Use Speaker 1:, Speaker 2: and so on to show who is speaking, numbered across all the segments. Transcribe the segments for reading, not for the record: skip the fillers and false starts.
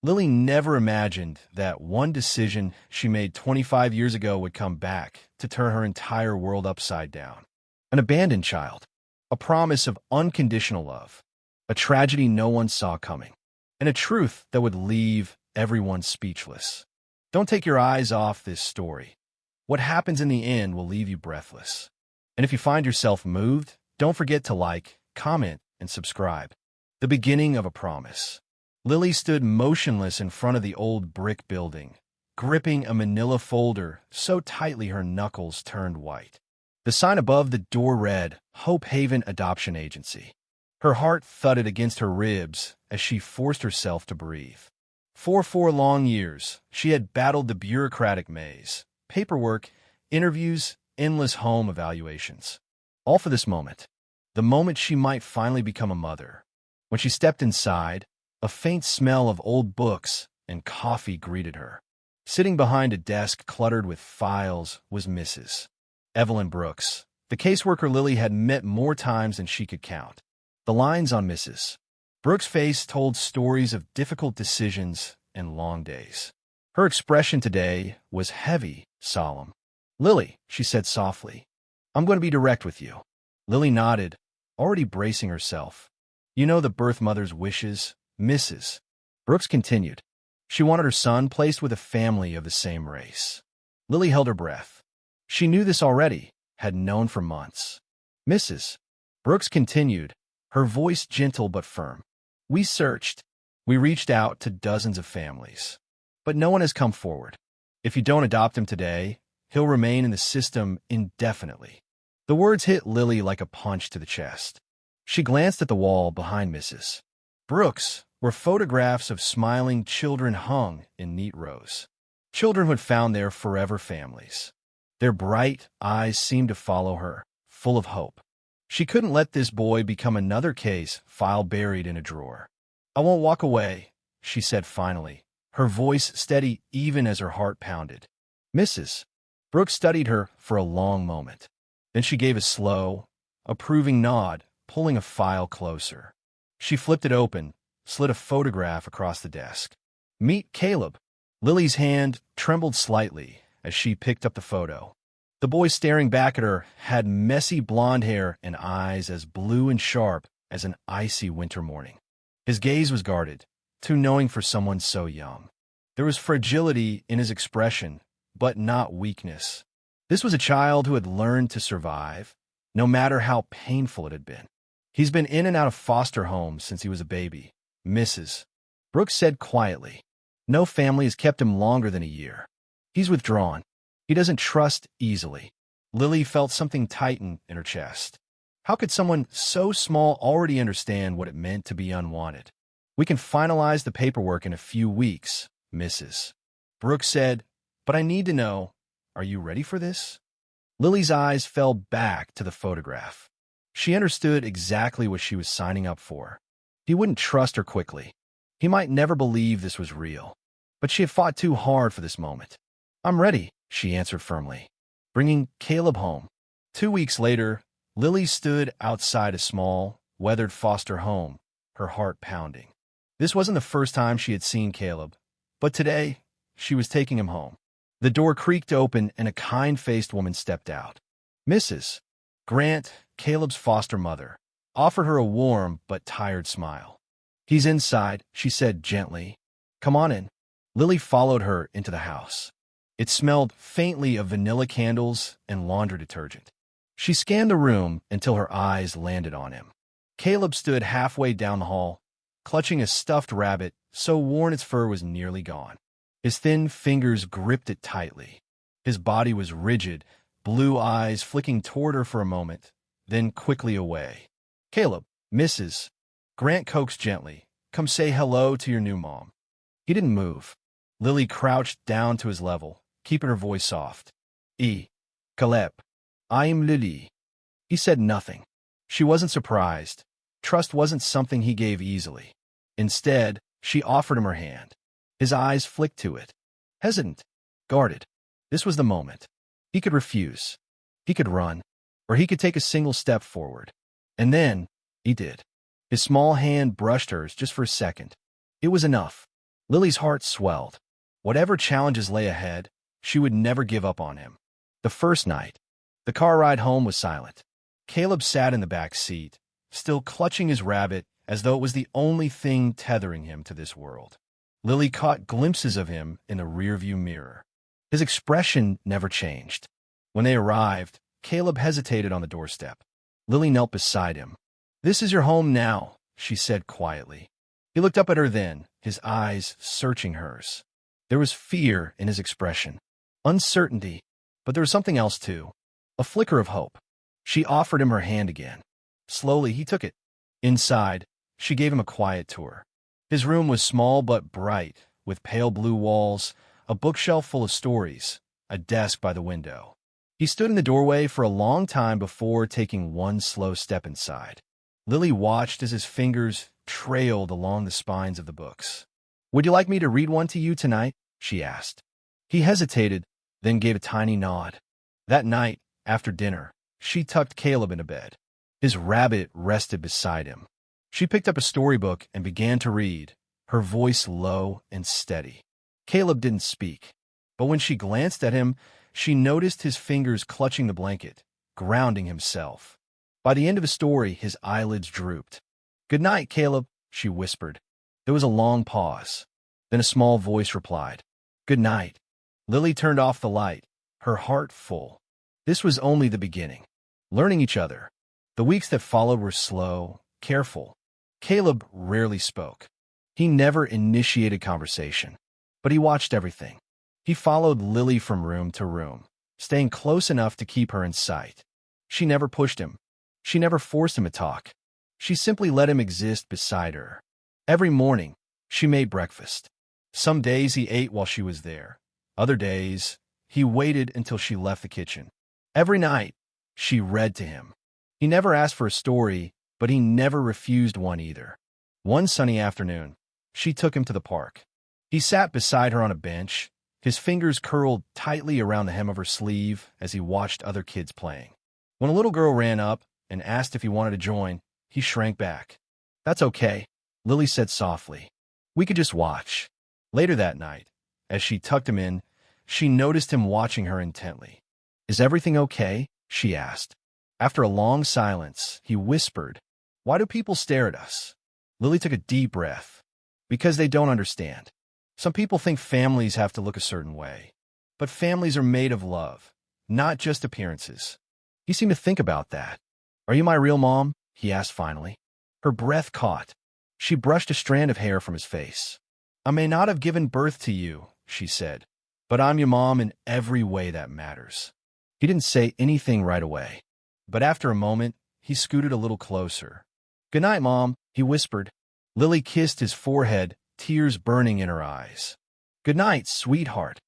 Speaker 1: Lily never imagined that one decision she made 25 years ago would come back to turn her entire world upside down. An abandoned child, a promise of unconditional love, a tragedy no one saw coming, and a truth that would leave everyone speechless. Don't take your eyes off this story. What happens in the end will leave you breathless. And if you find yourself moved, don't forget to like, comment, and subscribe. The beginning of a promise. Lily stood motionless in front of the old brick building, gripping a manila folder so tightly her knuckles turned white. The sign above the door read, Hope Haven Adoption Agency. Her heart thudded against her ribs as she forced herself to breathe. For 4 long years, she had battled the bureaucratic maze, paperwork, interviews, endless home evaluations. All for this moment. The moment she might finally become a mother. When she stepped inside, a faint smell of old books and coffee greeted her. Sitting behind a desk cluttered with files was Mrs. Evelyn Brooks, the caseworker Lily had met more times than she could count. The lines on Mrs. Brooks' face told stories of difficult decisions and long days. Her expression today was heavy, solemn. "Lily," she said softly, "I'm going to be direct with you." Lily nodded, already bracing herself. "You know the birth mother's wishes." Mrs. Brooks continued. She wanted her son placed with a family of the same race. Lily held her breath. She knew this already, had known for months. Mrs. Brooks continued, her voice gentle but firm. "We searched. We reached out to dozens of families. But no one has come forward. If you don't adopt him today, he'll remain in the system indefinitely." The words hit Lily like a punch to the chest. She glanced at the wall behind Mrs. Brooks, where photographs of smiling children hung in neat rows. Children who had found their forever families. Their bright eyes seemed to follow her, full of hope. She couldn't let this boy become another case file buried in a drawer. "I won't walk away," she said finally, her voice steady even as her heart pounded. Mrs. Brooks studied her for a long moment. Then she gave a slow, approving nod, pulling a file closer. She flipped it open, slid a photograph across the desk. "Meet Caleb." Lily's hand trembled slightly as she picked up the photo. The boy staring back at her had messy blonde hair and eyes as blue and sharp as an icy winter morning. His gaze was guarded, too knowing for someone so young. There was fragility in his expression, but not weakness. This was a child who had learned to survive, no matter how painful it had been. "He's been in and out of foster homes since he was a baby," Mrs. Brooks said quietly. "No family has kept him longer than a year. He's withdrawn. He doesn't trust easily." Lily felt something tighten in her chest. How could someone so small already understand what it meant to be unwanted? "We can finalize the paperwork in a few weeks," Mrs. Brooks said, "but I need to know, are you ready for this?" Lily's eyes fell back to the photograph. She understood exactly what she was signing up for. He wouldn't trust her quickly. He might never believe this was real. But she had fought too hard for this moment. "I'm ready," she answered firmly, bringing Caleb home. 2 weeks later, Lily stood outside a small, weathered foster home, her heart pounding. This wasn't the first time she had seen Caleb, but today she was taking him home. The door creaked open and a kind-faced woman stepped out. Mrs. Grant, Caleb's foster mother, offered her a warm but tired smile. "He's inside," she said gently. "Come on in." Lily followed her into the house. It smelled faintly of vanilla candles and laundry detergent. She scanned the room until her eyes landed on him. Caleb stood halfway down the hall, clutching a stuffed rabbit so worn its fur was nearly gone. His thin fingers gripped it tightly. His body was rigid, blue eyes flicking toward her for a moment, then quickly away. "Caleb," Mrs. Grant coaxed gently, "come say hello to your new mom." He didn't move. Lily crouched down to his level, keeping her voice soft. Caleb, I'm Lily." He said nothing. She wasn't surprised. Trust wasn't something he gave easily. Instead, she offered him her hand. His eyes flicked to it. Hesitant, guarded. This was the moment. He could refuse. He could run. Or he could take a single step forward. And then, he did. His small hand brushed hers just for a second. It was enough. Lily's heart swelled. Whatever challenges lay ahead, she would never give up on him. The first night, the car ride home was silent. Caleb sat in the back seat, still clutching his rabbit as though it was the only thing tethering him to this world. Lily caught glimpses of him in the rearview mirror. His expression never changed. When they arrived, Caleb hesitated on the doorstep. Lily knelt beside him. "This is your home now," she said quietly. He looked up at her then, his eyes searching hers. There was fear in his expression, uncertainty, but there was something else too, a flicker of hope. She offered him her hand again. Slowly, he took it. Inside, she gave him a quiet tour. His room was small but bright, with pale blue walls, a bookshelf full of stories, a desk by the window. He stood in the doorway for a long time before taking one slow step inside. Lily watched as his fingers trailed along the spines of the books. "Would you like me to read one to you tonight?" she asked. He hesitated, then gave a tiny nod. That night, after dinner, she tucked Caleb into bed. His rabbit rested beside him. She picked up a storybook and began to read, her voice low and steady. Caleb didn't speak, but when she glanced at him, she noticed his fingers clutching the blanket, grounding himself. By the end of the story, his eyelids drooped. "Good night, Caleb," she whispered. There was a long pause. Then a small voice replied, "Good night." Lily turned off the light, her heart full. This was only the beginning. Learning each other. The weeks that followed were slow, careful. Caleb rarely spoke. He never initiated conversation, but he watched everything. He followed Lily from room to room, staying close enough to keep her in sight. She never pushed him. She never forced him to talk. She simply let him exist beside her. Every morning, she made breakfast. Some days he ate while she was there. Other days, he waited until she left the kitchen. Every night, she read to him. He never asked for a story, but he never refused one either. One sunny afternoon, she took him to the park. He sat beside her on a bench, his fingers curled tightly around the hem of her sleeve as he watched other kids playing. When a little girl ran up and asked if he wanted to join, he shrank back. "That's okay," Lily said softly. "We could just watch." Later that night, as she tucked him in, she noticed him watching her intently. "Is everything okay?" she asked. After a long silence, he whispered, "Why do people stare at us?" Lily took a deep breath. "Because they don't understand. Some people think families have to look a certain way. But families are made of love, not just appearances." He seemed to think about that. "Are you my real mom?" he asked finally. Her breath caught. She brushed a strand of hair from his face. "I may not have given birth to you," she said, "but I'm your mom in every way that matters." He didn't say anything right away, but after a moment, he scooted a little closer. "Good night, Mom," he whispered. Lily kissed his forehead, tears burning in her eyes. "Good night, sweetheart."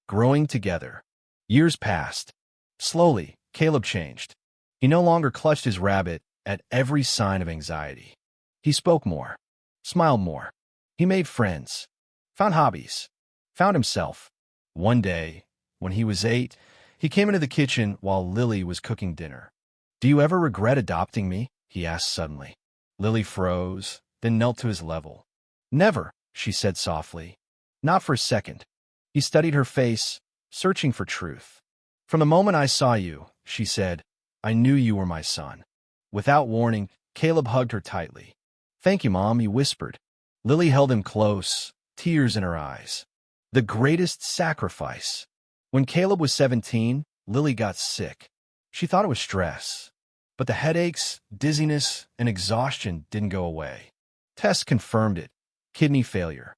Speaker 1: Growing together. Years passed. Slowly, Caleb changed. He no longer clutched his rabbit at every sign of anxiety. He spoke more, smiled more. He made friends, found hobbies, found himself. One day, when he was 8, he came into the kitchen while Lily was cooking dinner. "Do you ever regret adopting me?" he asked suddenly. Lily froze, then knelt to his level. "Never," she said softly. "Not for a second." He studied her face, searching for truth. "From the moment I saw you," she said, "I knew you were my son." Without warning, Caleb hugged her tightly. "Thank you, Mom," he whispered. Lily held him close, tears in her eyes. The greatest sacrifice. When Caleb was 17, Lily got sick. She thought it was stress. But the headaches, dizziness, and exhaustion didn't go away. Tests confirmed it. Kidney failure.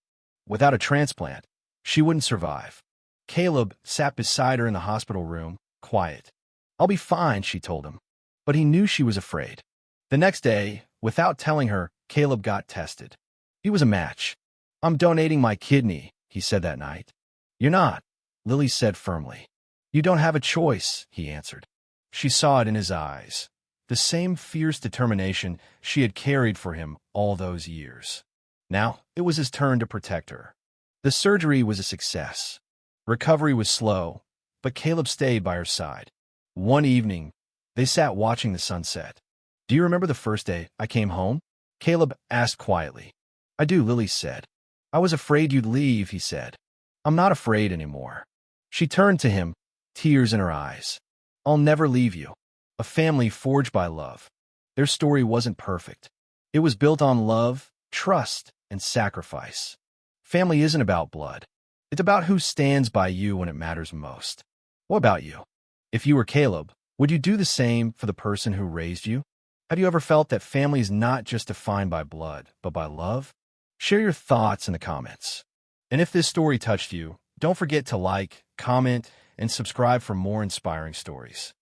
Speaker 1: Without a transplant, she wouldn't survive. Caleb sat beside her in the hospital room, quiet. "I'll be fine," she told him. But he knew she was afraid. The next day, without telling her, Caleb got tested. He was a match. "I'm donating my kidney," he said that night. "You're not," Lily said firmly. "You don't have a choice," he answered. She saw it in his eyes, the same fierce determination she had carried for him all those years. Now, it was his turn to protect her. The surgery was a success. Recovery was slow, but Caleb stayed by her side. One evening, they sat watching the sunset. "Do you remember the first day I came home?" Caleb asked quietly. "I do," Lily said. "I was afraid you'd leave," he said. "I'm not afraid anymore." She turned to him, tears in her eyes. "I'll never leave you." A family forged by love. Their story wasn't perfect. It was built on love, trust, and sacrifice. Family isn't about blood. It's about who stands by you when it matters most. What about you? If you were Caleb, would you do the same for the person who raised you? Have you ever felt that family is not just defined by blood, but by love? Share your thoughts in the comments. And if this story touched you, don't forget to like, comment, and subscribe for more inspiring stories.